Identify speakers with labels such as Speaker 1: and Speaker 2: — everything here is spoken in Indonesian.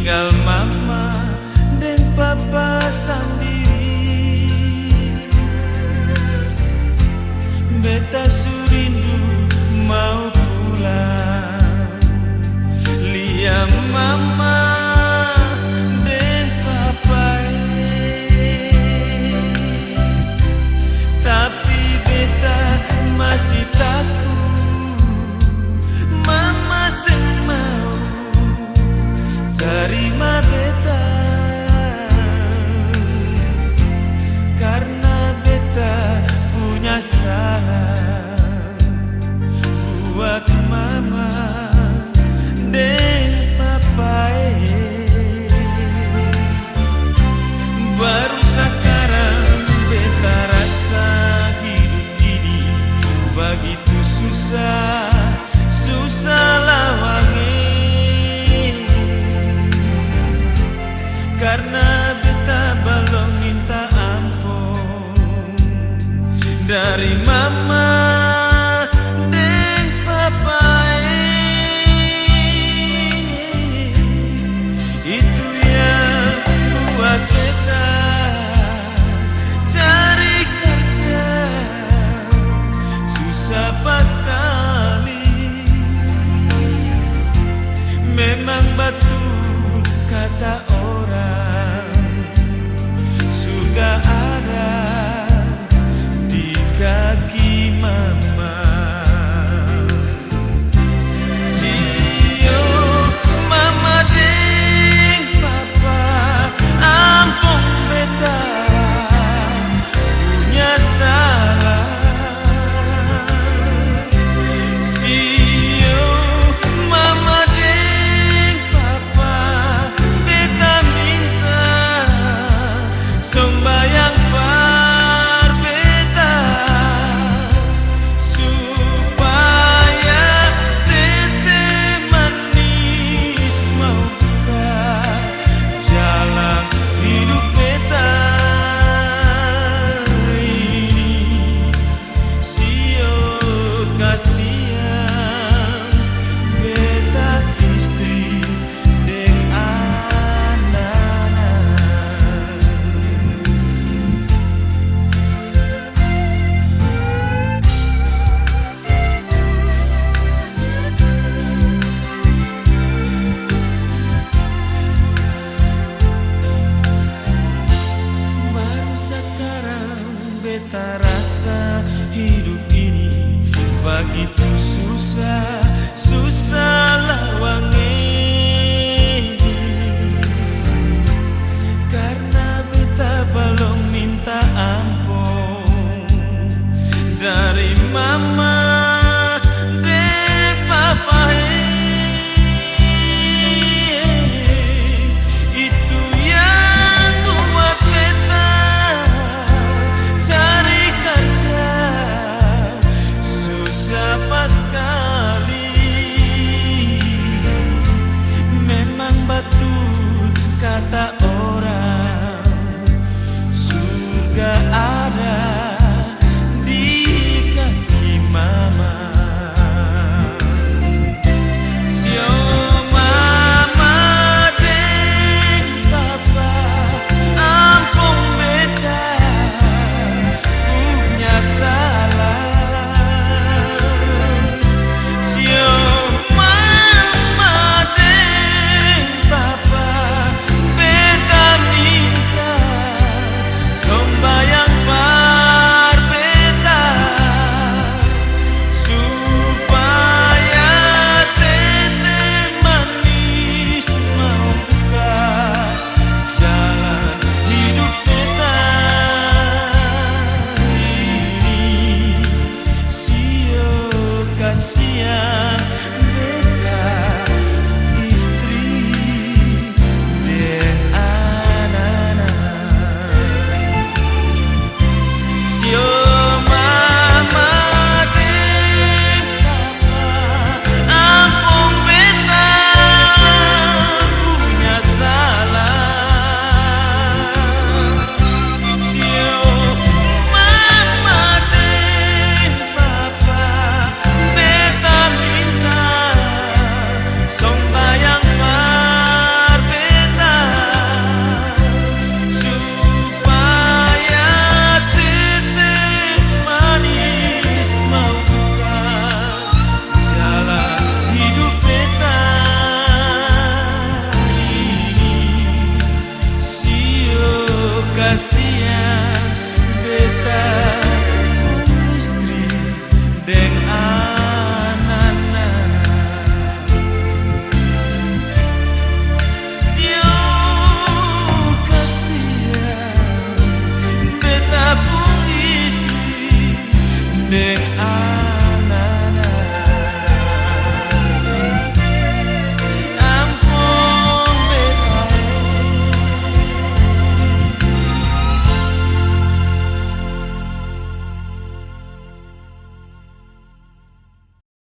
Speaker 1: tinggal mama dan papa sendiri. Beta surindu mau pulang, lihat mama dan papa, tapi beta masih takut mama semau terima beta, karena beta punya salah buat mama dan papa. Baru sekarang beta rasa hidup ini begitu susah, susah lawangi, karena beta belum minta ampun dari mama dan papa. Itu yang buat beta cari kerja susah pas sekali. Memang betul kata orang, surga ada di kaki mama. Sio mama deng papa, ampun beta punya salah. Sio mama deng papa, beta minta sembayang par beta supaya tete manis mau buka jalan hidup beta ini. Sio kasihan beta istri deng anak. Baru sekarang beta rasa hidup ini begitu susah, susah lawangi, karena beta belum minta ampun dari mama dan papa. Itu yang buat beta cari kerja susah pas sekali. Memang betul kata orang, surga ada di kaki mama. Sio mama deng papa, ampun beta punya salah. Sio mama deng papa, beta minta sembayang par beta istri dengan